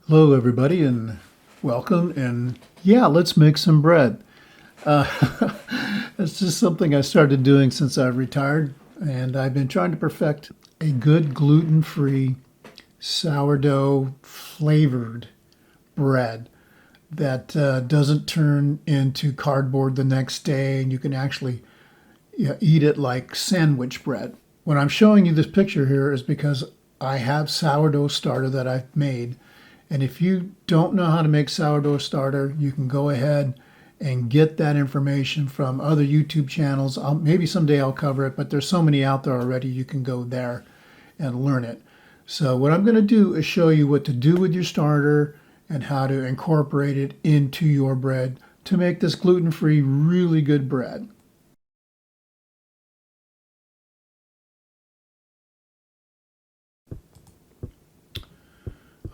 Hello, everybody, and welcome. And yeah, let's make some bread. Uh, it's just something I started doing since I've retired, and I've been trying to perfect a good gluten-free sourdough flavored bread that doesn't turn into cardboard the next day, and you can actually eat it like sandwich bread. When I'm showing you this picture here is because I have sourdough starter that I've made. And if you don't know how to make sourdough starter, you can go ahead and get that information from other YouTube channels. Maybe someday I'll cover it, but there's so many out there already, you can go there and learn it. So what I'm going to do is show you what to do with your starter and how to incorporate it into your bread to make this gluten-free, really good bread.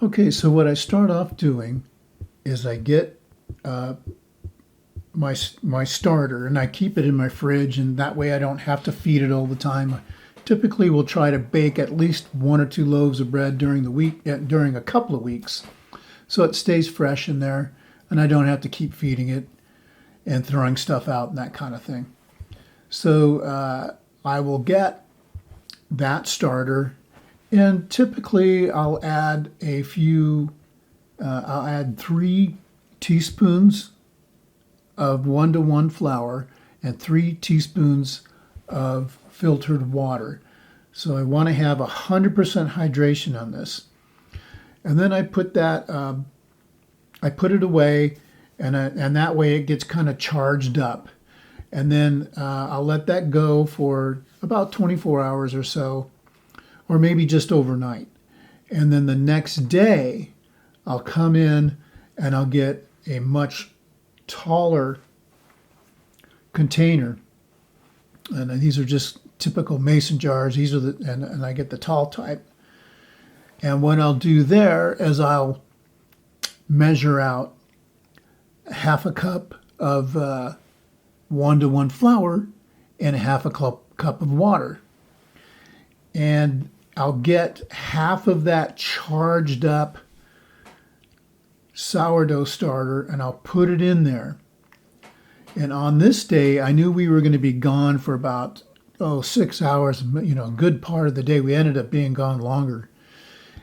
Okay, so what I start off doing is I get my starter and I keep it in my fridge, and that way I don't have to feed it all the time. I typically will try to bake at least 1 or 2 loaves of bread during the week, during a couple of weeks, so it stays fresh in there and I don't have to keep feeding it and throwing stuff out and that kind of thing. So I will get that starter. And typically I'll add I'll add 3 teaspoons of 1-to-1 flour and 3 teaspoons of filtered water. So I want to have 100% hydration on this. And then I put it away, and that way it gets kind of charged up. And then I'll let that go for about 24 hours or so, or maybe just overnight. And then the next day, I'll come in and I'll get a much taller container. And these are just typical mason jars. These are and I get the tall type. And what I'll do there is I'll measure out half a cup of 1-to-1 flour and half a cup of water. And I'll get half of that charged up sourdough starter and I'll put it in there. And on this day, I knew we were going to be gone for about 6 hours, a good part of the day. We ended up being gone longer.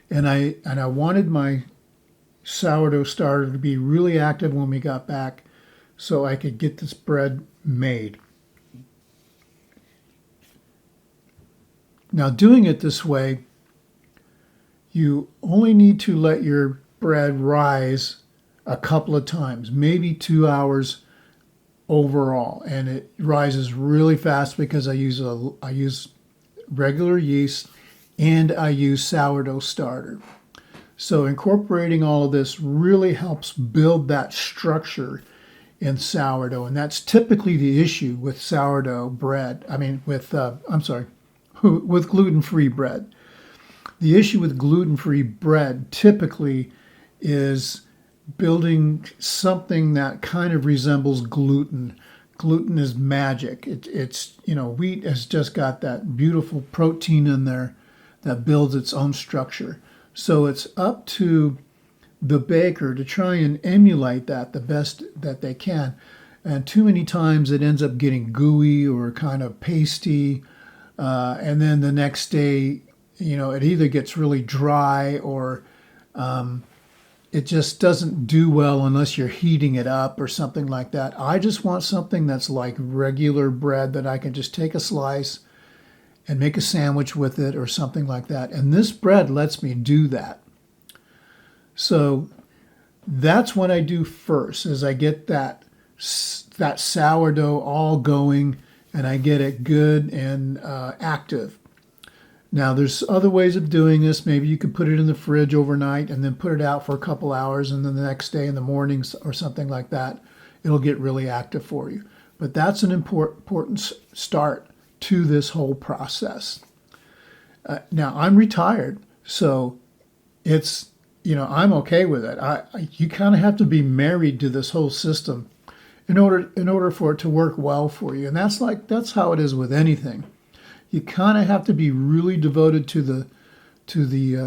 And I wanted my sourdough starter to be really active when we got back so I could get this bread made. Now, doing it this way, you only need to let your bread rise a couple of times, maybe 2 hours overall. And it rises really fast because I use regular yeast and I use sourdough starter. So incorporating all of this really helps build that structure in sourdough. And that's typically the issue with sourdough bread. With gluten-free bread. The issue with gluten-free bread typically is building something that kind of resembles gluten. Gluten is magic. It's wheat has just got that beautiful protein in there that builds its own structure. So it's up to the baker to try and emulate that the best that they can. And too many times it ends up getting gooey or kind of pasty. And then the next day, it either gets really dry or it just doesn't do well unless you're heating it up or something like that. I just want something that's like regular bread that I can just take a slice and make a sandwich with it or something like that. And this bread lets me do that. So that's what I do first, is I get that sourdough all going and I get it good and active. Now, there's other ways of doing this. Maybe you could put it in the fridge overnight and then put it out for a couple hours, and then the next day in the mornings or something like that, it'll get really active for you. But that's an important start to this whole process. Now, I'm retired, so it's, I'm okay with it. You kind of have to be married to this whole system in order for it to work well for you. And that's how it is with anything. You kind of have to be really devoted to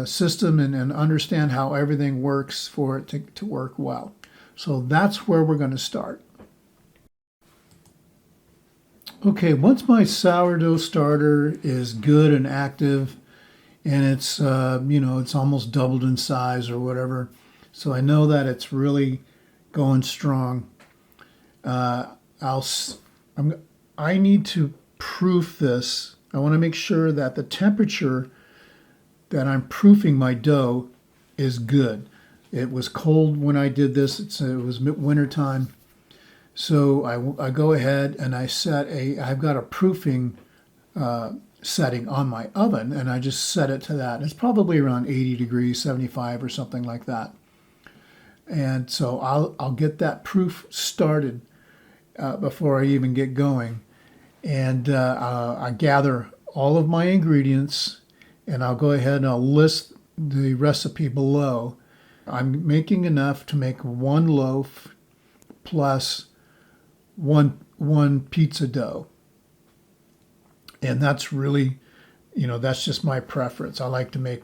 system and understand how everything works for it to work well. So that's where we're going to start. Okay, once my sourdough starter is good and active, and it's it's almost doubled in size or whatever, so I know that it's really going strong. I need to proof this. I want to make sure that the temperature that I'm proofing my dough is good. It was cold when I did this. It was winter time. So I go ahead and I've got a proofing setting on my oven, and I just set it to that. It's probably around 80 degrees, 75 or something like that. And so I'll get that proof started before I even get going. And I gather all of my ingredients, and I'll go ahead and I'll list the recipe below. I'm making enough to make one loaf plus one pizza dough. And that's really, that's just my preference. I like to make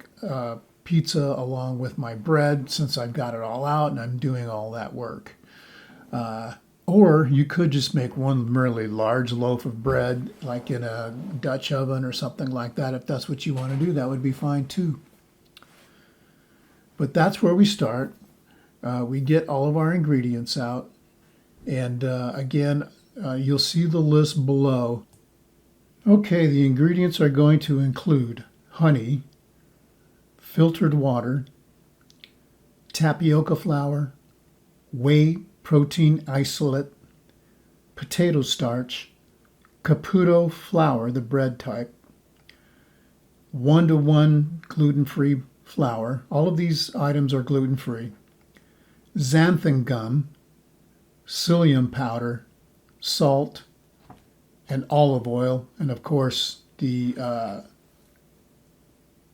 pizza along with my bread since I've got it all out and I'm doing all that work. Or you could just make one really large loaf of bread, like in a Dutch oven or something like that. If that's what you want to do, that would be fine too. But that's where we start. We get all of our ingredients out. And again, you'll see the list below. Okay, the ingredients are going to include honey, filtered water, tapioca flour, whey protein isolate, potato starch, Caputo flour, the bread type, 1-to-1 gluten-free flour. All of these items are gluten-free. Xanthan gum, psyllium powder, salt, and olive oil, and of course the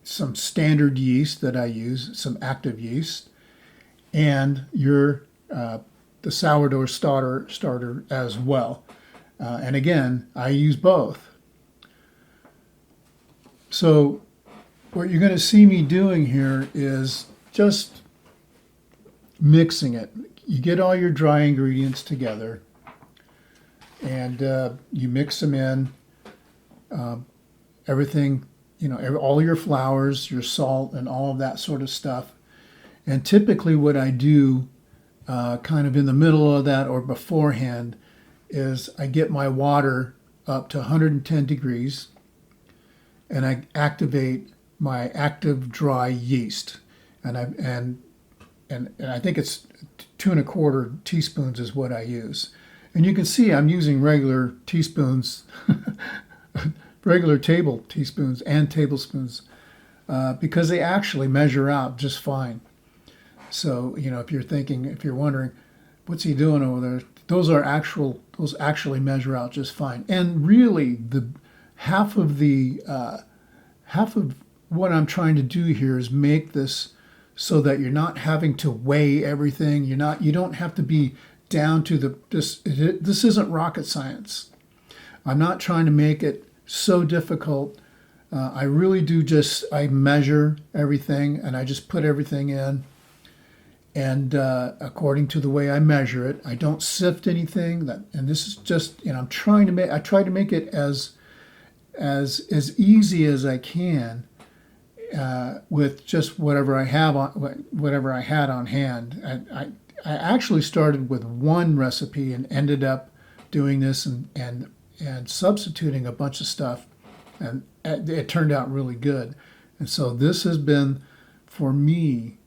some standard yeast that I use, some active yeast, and the sourdough starter as well. And again, I use both. So what you're going to see me doing here is just mixing it. You get all your dry ingredients together and you mix them in. Everything, all your flours, your salt, and all of that sort of stuff. And typically what I do kind of in the middle of that or beforehand is I get my water up to 110 degrees and I activate my active dry yeast. And I think it's 2¼ teaspoons is what I use. And you can see I'm using regular teaspoons, regular table teaspoons and tablespoons because they actually measure out just fine. So, if you're wondering, what's he doing over there? Those actually measure out just fine. And really, the half of what I'm trying to do here is make this so that you're not having to weigh everything. You don't have to be down to this isn't rocket science. I'm not trying to make it so difficult. I really do I measure everything and I just put everything in. And according to the way I measure it, I don't sift anything. And this is just, I try to make it as easy as I can with just whatever I had on hand. I actually started with one recipe and ended up doing this and substituting a bunch of stuff, and it turned out really good. And so this has been, for me,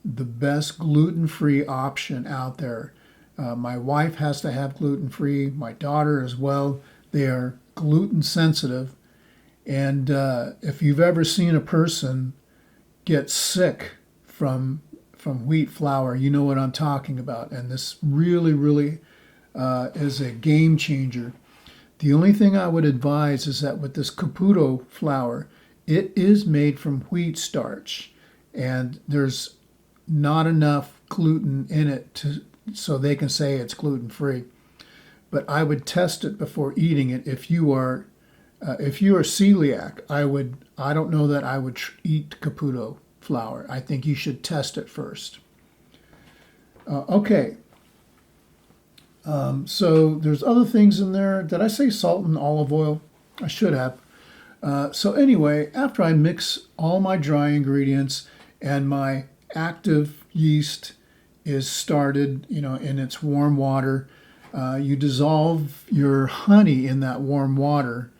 the best gluten-free option out there. My wife has to have gluten-free, my daughter as well. They are gluten sensitive. And if you've ever seen a person get sick from wheat flour, you know what I'm talking about. And this really, really is a game changer. The only thing I would advise is that with this Caputo flour, it is made from wheat starch. And there's not enough gluten in it so they can say it's gluten-free. But I would test it before eating it if you are If you are celiac, I don't know that I would eat Caputo flour. I think you should test it first. Okay. So there's other things in there. Did I say salt and olive oil? I should have. So anyway, after I mix all my dry ingredients and my active yeast is started, in its warm water, you dissolve your honey in that warm water,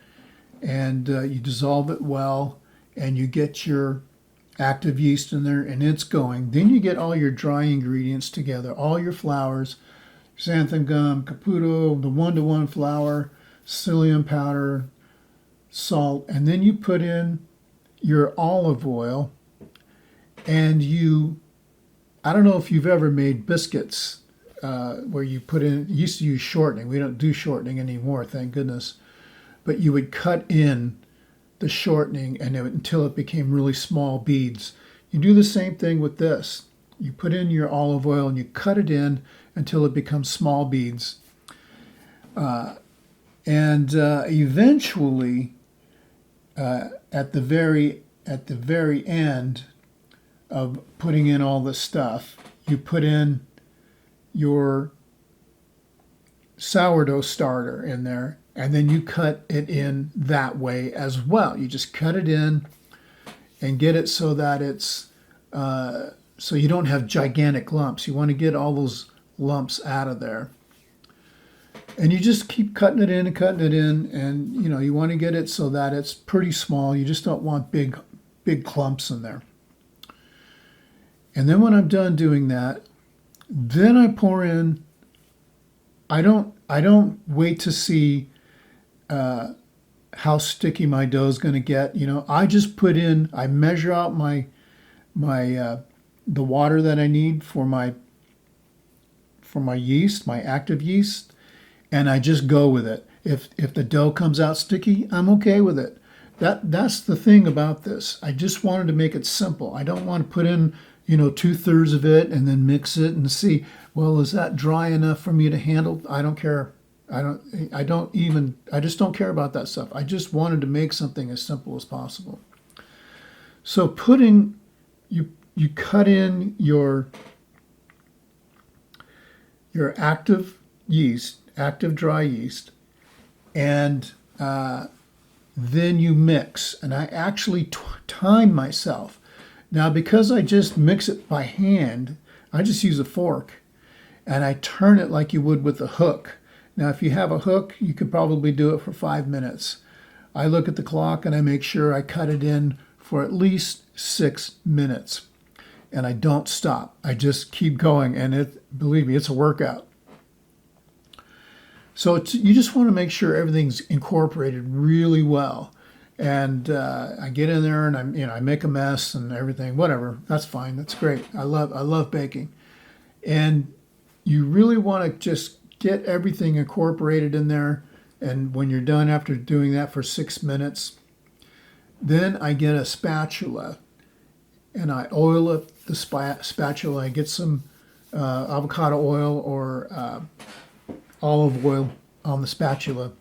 and you dissolve it well, and you get your active yeast in there, and it's going. Then you get all your dry ingredients together, all your flours, Xanthan Gum, Caputo, the 1-to-1 flour, psyllium powder, salt, and then you put in your olive oil, and I don't know if you've ever made biscuits where you used to use shortening. We don't do shortening anymore, thank goodness. But you would cut in the shortening until it became really small beads. You do the same thing with this. You put in your olive oil and you cut it in until it becomes small beads. Eventually, at the very end of putting in all the stuff, you put in your sourdough starter in there, and then you cut it in that way as well. You just cut it in and get it so that it's so you don't have gigantic lumps. You want to get all those lumps out of there. And you just keep cutting it in and cutting it in, and you want to get it so that it's pretty small. You just don't want big clumps in there. And then when I'm done doing that, then I pour in. I don't wait to see how sticky my dough is going to get. I just put in. I measure out my the water that I need for my yeast, my active yeast, and I just go with it. If the dough comes out sticky, I'm okay with it. That's the thing about this. I just wanted to make it simple. I don't want to put in 2/3 of it and then mix it and see, well, is that dry enough for me to handle? I don't care. I just don't care about that stuff. I just wanted to make something as simple as possible. So you cut in your active yeast, active dry yeast, and then you mix. And I actually time myself. Now, because I just mix it by hand, I just use a fork, and I turn it like you would with a hook. Now, if you have a hook, you could probably do it for 5 minutes. I look at the clock and I make sure I cut it in for at least 6 minutes. And I don't stop. I just keep going, and believe me, it's a workout. So you just want to make sure everything's incorporated really well. And I get in there and I make a mess and everything. Whatever, that's fine. That's great. I love baking. And you really want to just get everything incorporated in there. And when you're done after doing that for 6 minutes, then I get a spatula and I oil up the spatula. I get some avocado oil or olive oil on the spatula.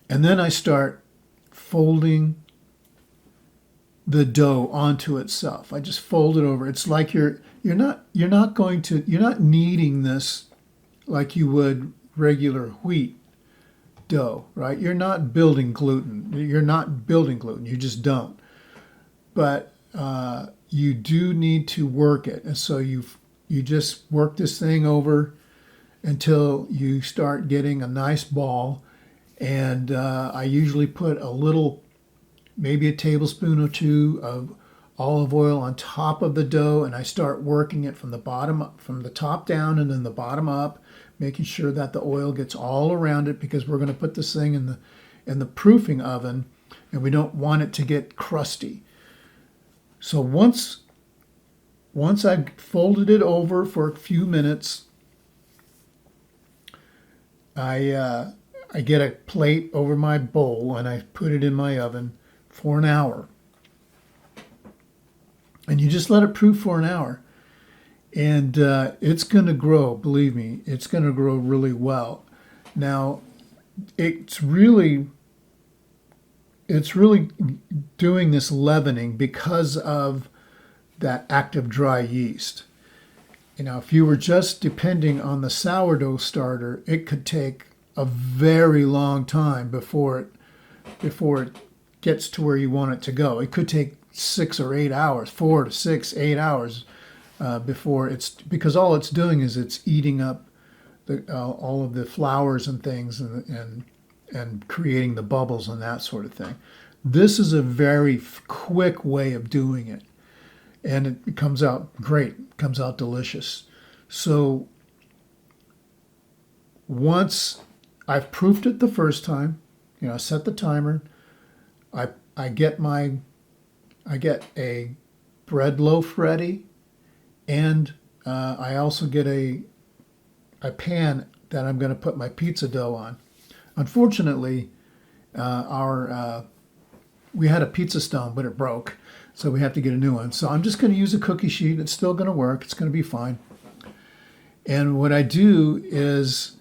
And then I start folding the dough onto itself. I just fold it over. It's like you're not kneading this like you would regular wheat dough, right? You're not building gluten. You just don't. But you do need to work it. And so you just work this thing over until you start getting a nice ball. And I usually put maybe a tablespoon or 2 of olive oil on top of the dough, and I start working it from the top down and then the bottom up, making sure that the oil gets all around it, because we're going to put this thing in the proofing oven, and we don't want it to get crusty. So once I've folded it over for a few minutes, I get a plate over my bowl and I put it in my oven for an hour. And you just let it proof for an hour. And it's going to grow, believe me, it's going to grow really well. Now, it's really it's really doing this leavening because of that active dry yeast. You know, if you were just depending on the sourdough starter, it could take a very long time before it gets to where you want it to go. It could take 6 or 8 hours, 4 to 6, 8 hours before because all it's doing is it's eating up all of the flours and things and creating the bubbles and that sort of thing. This is a very quick way of doing it, and it comes out great. It comes out delicious. So once I've proofed it the first time, you know, I set the timer. I get a bread loaf ready, and I also get a pan that I'm going to put my pizza dough on. Unfortunately, we had a pizza stone, but it broke, so we have to get a new one. So I'm just going to use a cookie sheet. It's still going to work. It's going to be fine. And what I do is,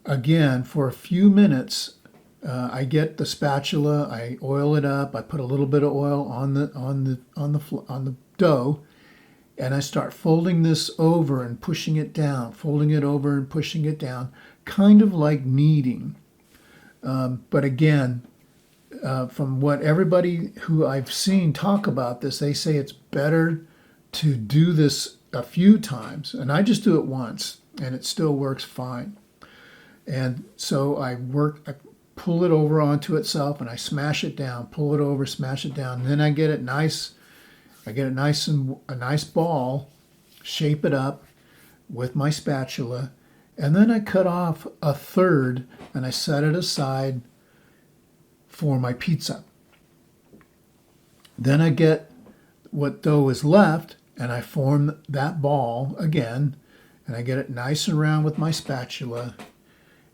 again, for a few minutes, I get the spatula, I oil it up, I put a little bit of oil on the dough, and I start folding this over and pushing it down, folding it over and pushing it down, kind of like kneading. But again, from what everybody who I've seen talk about this, they say it's better to do this a few times, and I just do it once, and it still works fine. And so I pull it over onto itself, and I smash it down, pull it over, smash it down, and then I get it nice. I get it nice and a nice ball, shape it up with my spatula, and then I cut off a third and I set it aside for my pizza. Then I get what dough is left and I form that ball again, and I get it nice and round with my spatula,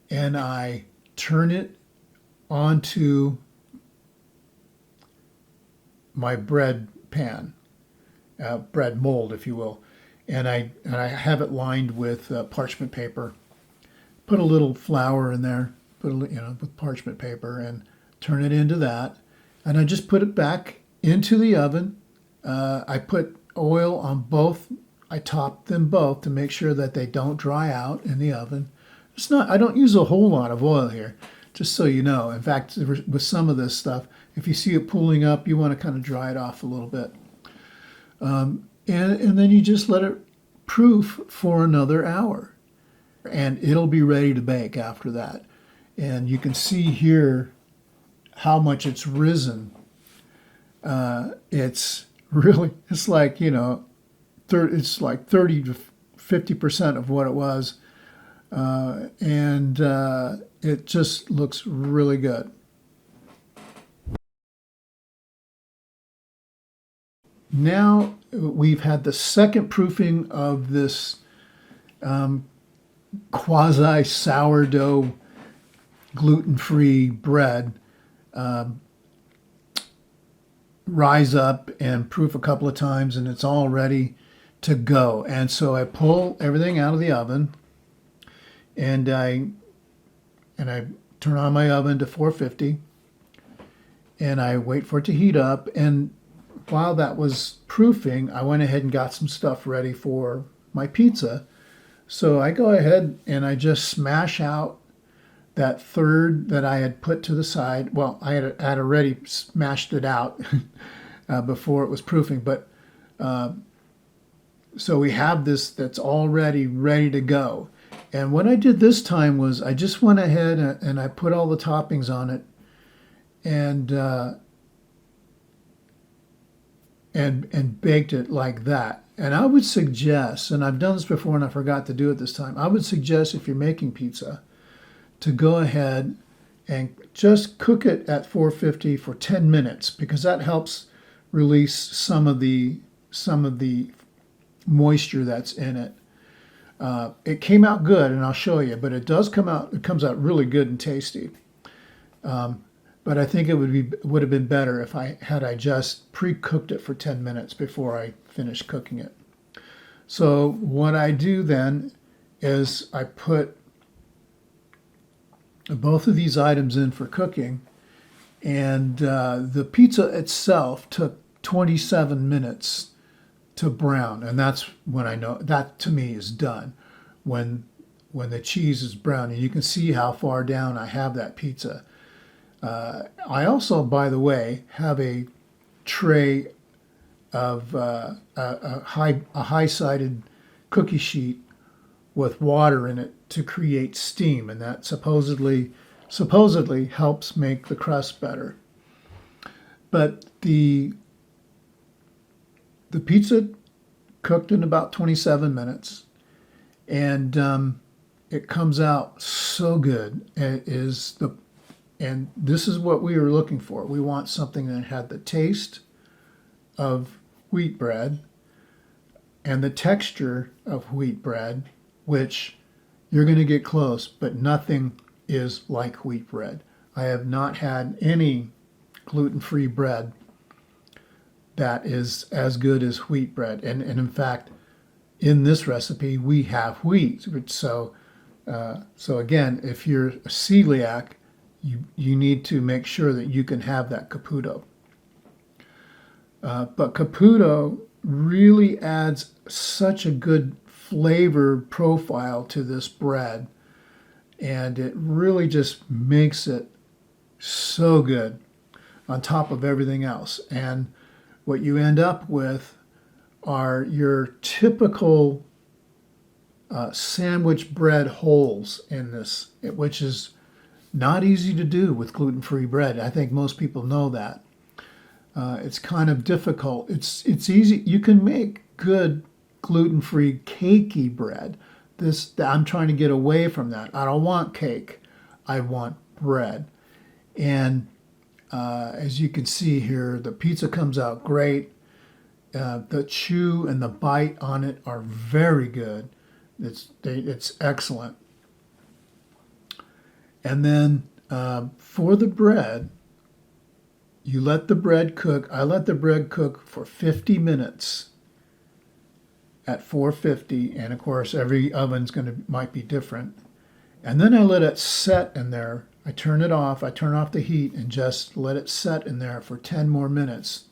and I turn it onto my bread pan, bread mold, if you will, and I have it lined with parchment paper. Put a little flour in there, with parchment paper, and turn it into that, and I just put it back into the oven. I put oil on both. I top them both to make sure that they don't dry out in the oven. I don't use a whole lot of oil here, just so you know. In fact, with some of this stuff, if you see it pooling up, you want to kind of dry it off a little bit. And then you just let it proof for another hour, and it'll be ready to bake after that. And you can see here how much it's risen. It's like, it's like 30 to 50% of what it was. And it just looks really good. Now we've had the second proofing of this quasi sourdough gluten-free bread. Rise up and proof a couple of times, and it's all ready to go. And so I pull everything out of the oven, and I turn on my oven to 450, and I wait for it to heat up. And while that was proofing, I went ahead and got some stuff ready for my pizza. So I go ahead and I just smash out that third that I had put to the side. Well, I had already smashed it out before it was proofing, but so we have this that's already ready to go. And what I did this time was I just went ahead and I put all the toppings on it, and baked it like that. And I would suggest, and I've done this before and I forgot to do it this time, I would suggest, if you're making pizza, to go ahead and just cook it at 450 for 10 minutes, because that helps release some of the moisture that's in it. It came out good, and I'll show you, but it comes out really good and tasty. But I think it would have been better if I just pre-cooked it for 10 minutes before I finished cooking it. So what I do then is I put both of these items in for cooking, and the pizza itself took 27 minutes to brown, and that's when I know that to me is done. When the cheese is brown, and you can see how far down I have that pizza. I also, by the way, have a tray of a high-sided cookie sheet with water in it to create steam, and that supposedly helps make the crust better. But the pizza cooked in about 27 minutes, and it comes out so good. And this is what we were looking for. We want something that had the taste of wheat bread and the texture of wheat bread, which you're going to get close, but nothing is like wheat bread. I have not had any gluten-free bread that is as good as wheat bread. And in fact, in this recipe, we have wheat. So again, if you're a celiac, you need to make sure that you can have that Caputo. But Caputo really adds such a good flavor profile to this bread, and it really just makes it so good on top of everything else. And what you end up with are your typical sandwich bread holes in this, which is not easy to do with gluten-free bread. I think most people know that. It's kind of difficult. It's easy. You can make good gluten-free cakey bread. I'm trying to get away from that. I don't want cake. I want bread. And as you can see here, the pizza comes out great. The chew and the bite on it are very good. It's excellent. And then for the bread, you let the bread cook. I let the bread cook for 50 minutes at 450, and of course every oven's might be different. And then I let it set in there. I turn it off. I turn off the heat and just let it set in there for 10 more minutes.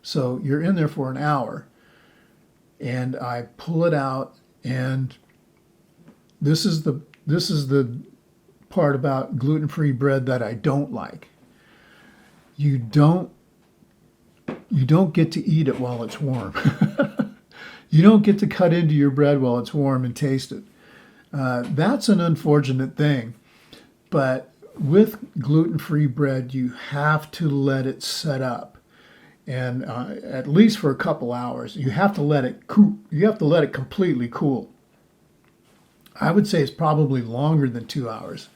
So you're in there for an hour. And I pull it out, and this is the part about gluten-free bread that I don't like. You don't get to eat it while it's warm. You don't get to cut into your bread while it's warm and taste it. That's an unfortunate thing. But with gluten-free bread, you have to let it set up, and at least for a couple hours. You have to let it cool. You have to let it completely cool. I would say it's probably longer than 2 hours.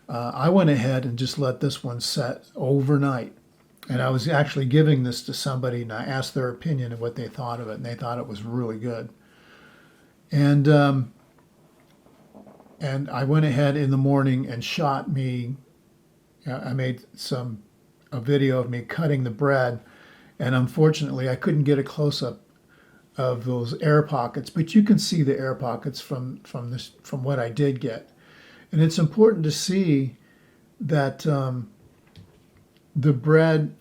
I went ahead and just let this one set overnight. And I was actually giving this to somebody, and I asked their opinion of what they thought of it, and they thought it was really good. And I went ahead in the morning and shot me. I made a video of me cutting the bread, and unfortunately, I couldn't get a close-up of those air pockets, but you can see the air pockets from what I did get. And it's important to see that the bread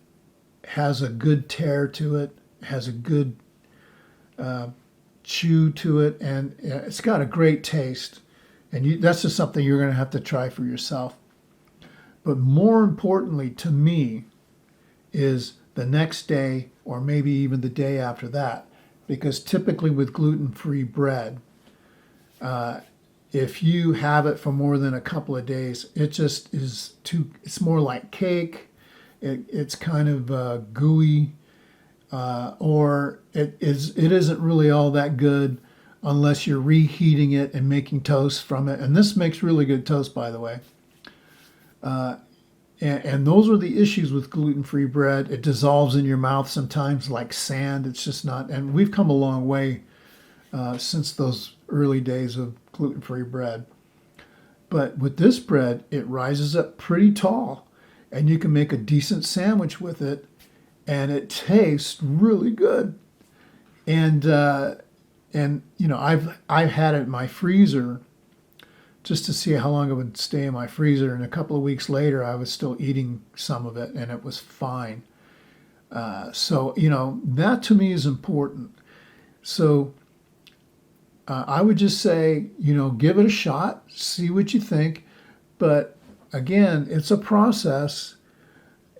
has a good tear to it, has a good chew to it, and it's got a great taste. And that's just something you're going to have to try for yourself. But more importantly to me is the next day, or maybe even the day after that, because typically with gluten-free bread, if you have it for more than a couple of days, it just is it's more like cake. It's kind of gooey, or it isn't really all that good unless you're reheating it and making toast from it. And this makes really good toast, by the way. And those are the issues with gluten-free bread. It dissolves in your mouth sometimes like sand. It's just not. And we've come a long way since those early days of gluten-free bread. But with this bread, it rises up pretty tall, and you can make a decent sandwich with it, and it tastes really good. And you know, I've had it in my freezer just to see how long it would stay in my freezer. And a couple of weeks later, I was still eating some of it, and it was fine. So, you know, that to me is important. So I would just say, you know, give it a shot, see what you think. But again, it's a process,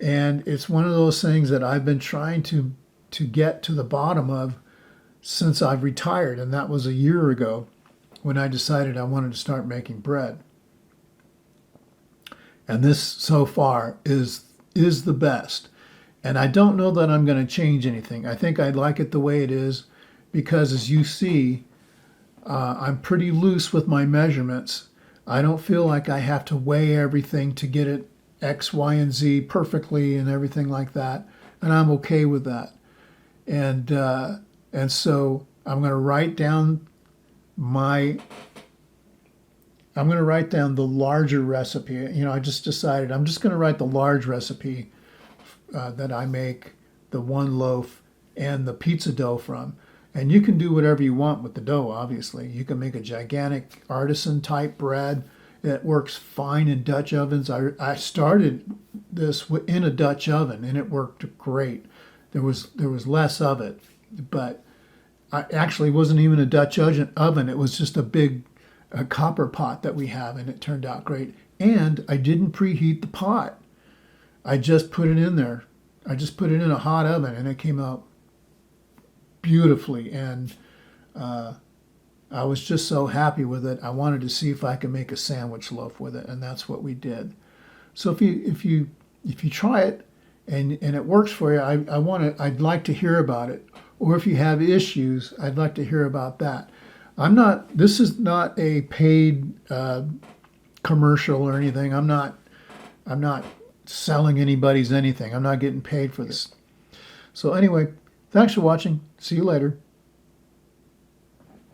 and it's one of those things that I've been trying to get to the bottom of since I've retired, and that was a year ago when I decided I wanted to start making bread. And this so far is the best. And I don't know that I'm going to change anything. I think I'd like it the way it is because, as you see, I'm pretty loose with my measurements. I don't feel like I have to weigh everything to get it X, Y, and Z perfectly and everything like that. And I'm okay with that. And so I'm going to write down the larger recipe. You know, I just decided I'm just going to write the large recipe that I make the one loaf and the pizza dough from. And you can do whatever you want with the dough, obviously. You can make a gigantic artisan type bread. It works fine in Dutch ovens. I started this in a Dutch oven, and it worked great. There was less of it, but I actually wasn't even a Dutch oven. It was just a copper pot that we have, and it turned out great. And I didn't preheat the pot. I just put it in there. I just put it in a hot oven, and it came out beautifully. And I was just so happy with it. I wanted to see if I could make a sandwich loaf with it, and that's what we did. So if you try it and it works for you, I'd like to hear about it. Or if you have issues, I'd like to hear about that. This is not a paid commercial or anything. I'm not selling anybody's anything. I'm not getting paid for this. So anyway, thanks for watching. See you later.